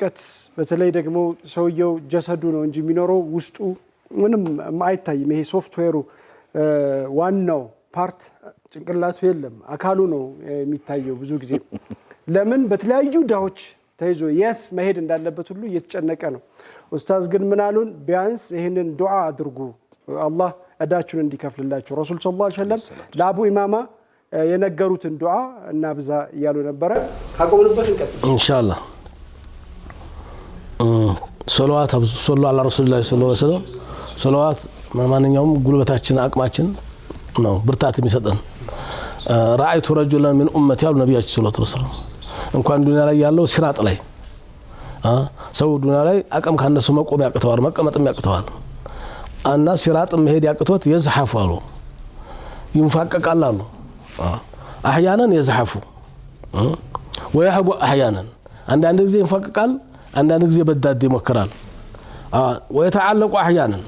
ቀት በተለይ ደግሞ ሰውየው ጀሰዱ ነው እንጂ የሚኖረው ውስጡ ምንም ማይታይም ይሄ ሶፍትዌሩ ዋናው ፓርት ጭንቅላቱ የለም አካሉ ነው የሚታየው ብዙ ጊዜ ለምን በተለያዩ ዳዎች ተይዞ የት መሄድ እንዳለበት ሁሉ እየተጨነቀ ነው ኡስታዝ ግን ምን አሉን ቢያንስ ይሄንን ዱዓ አድርጉ አላህ እዳችሁን እንዲከፍልላችሁ ረሱል ሰለላሁ ዐለይሂ ወሰለም ለአቡ ኢማማ የነገሩትን ዱዓ እና ብዛ ያሉ ነበር ካቆምንበት እንቀጥል ኢንሻአላህ ሶላዋት ሰለላሁ ዐለ ረሱላህ ሰለላሁ ዐለይሂ ወሰለም ሶላዋት ማንኛውም ጉልበታችን አቅማችን ነው ብርታት የሚሰጠን رايت رجلا من امتي يا النبي صلى الله عليه وسلم እንኳን ዱንያ ላይ ያለው ሲራጥ ላይ ሰው ዱንያ ላይ አቅም ካነሱ መቆም ያቅተዋል መቀመጥም ያቅተዋል እና ሲራጥ መሄድ ያቅቶት ይዝሐፋሉ ይንፋቀቃሉ احيانا يزحفوا ويحبوا احيانا አንዳንድ ጊዜ ይንፋቀቃል አንዳንድ ጊዜ በዳድ ይሞክራል ويتعلق احيانا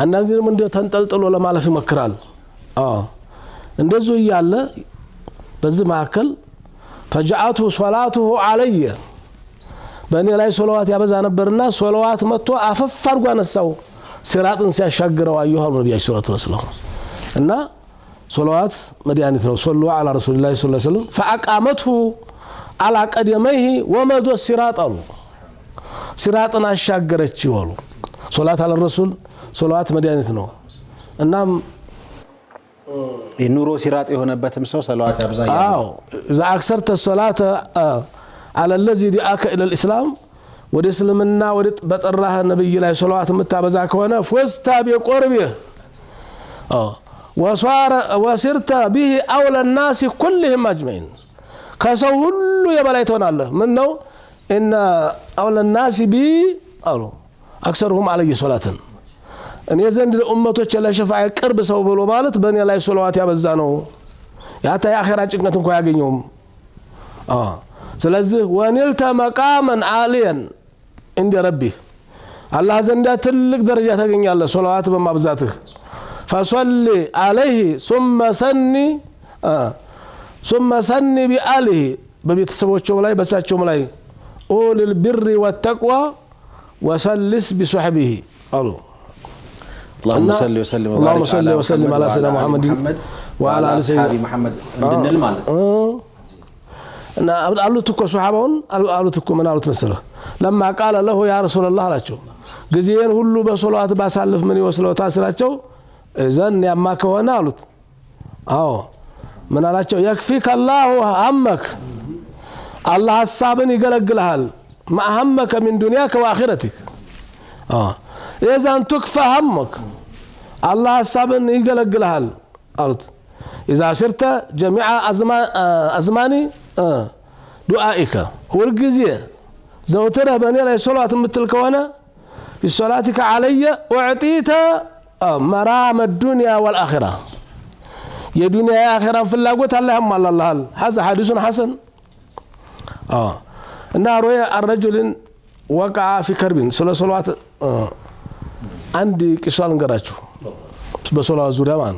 አንዳንድ ጊዜ ምን ተንጠልጥሎ ለማለፍ ይሞክራል እንደዚህ ያለ በዚህ ማከል فجاءته صلاته علي በእኔ ላይ ሶላዋት ያበዛ ነበርና ሶላዋት መጥቶ አፈፍ አርጓ ነሳው ሲራጥን ሲያሻግረው አዩሃ ነብዩ ሰለላሁ ዐለይሂ ወሰለም እና ሶላዋት መድኃኒት ነው ሶሉ على رسول الله صلى الله عليه وسلم فاقامته على قدميه ومد الصراط ሲራጥን አሻገረች ይወሉ ሶላት على الرسول ሶላዋት መድኃኒት ነው እናም የኑሮ ሲራጥ የሆነበትም ሰው ሰላዋት ያብዛያ اذا اكثرت الصلاه على الذي دعاك الى الاسلام ወደ እስልምና ወደ በጠራህ ነብይ ላይ ሶላዋት መታበዛ ከሆነ فزت بقربه وصرت به اولى الناس كلهم اجمعين ከሰው ሁሉ የበላይ ትሆናለህ ምን ነው ان اولى الناس بي قالوا اكثرهم علي صلاه እኔ ዘንድ ለኡመቶች ለሸፋዓ ቅርብ ሰው ብሎ ማለት በእኔ ላይ ሶላዋት ያበዛ ነው ያታ ያኺራ ጭንቀት እንኳን ያገኘውም ስለዚህ ወንልተ መቃመን አሊያን እንደ ረቢ አላህ ዘንድ ትልቅ ደረጃ ታገኛለህ ሶላዋት በማብዛትህ فصلي عليه ثم سني بآله በቤተሰቦቹ ላይ በሳቸው ላይ اول البر والتقوى وسلس بصحبه الله اللهم صل وسلم على سيدنا محمد وعلى ال سيدنا محمد እንድንል ማለት እና አሉትኮ ሱሐባውን አሉትኮ ምን አሉት መሰለህ لما قال له يا رسول الله አላቸው ግዚያን ሁሉ በሶላዋት ባሳልፍ ምን ይወስለው ታስራቸው እዘን ያማ ከሆነ አሉት ምን አላቸው يكفيك الله همك الله ሐሳብን ይገለግልሃል ما همك من دنياك واخرتك اذا ان تكفى همك الله حسابن يغلغلሃል قالت اذا صرت جميع ازماني دعائك والغزيه زوتر بني لا صلاه مثل كونه بصلاتك علي واعطيت مرام الدنيا والاخره يا دنيا يا اخره فلاغوت اللهم الله هذا حديث حسن ان روى الرجل وقع في كرب صلوات عندي قصه ልንገራችሁ በሶላዋ ዙሪያ ማለት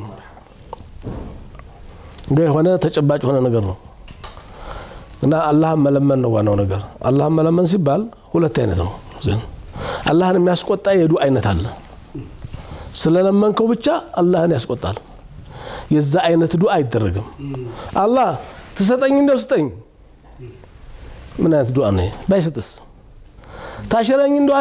ነው የሆነ ተጨባጭ ሆነ ነገር ነው እና አላህን መለመን ነው ዋናው ነገር አላህን መለመን ሲባል ሁለት አይነት ነው አላህን የሚያስቆጣ የዱዓ አይነት አለ ስለለመንከው ብቻ አላህን ያስቆጣል የዛ አይነት ዱዓ አይደረግም አላህ ተሰጠኝ እንደው ስጠኝ ምን አይነት ዱዓ ነው ባይሰጥስ ታሸረኝ እንደው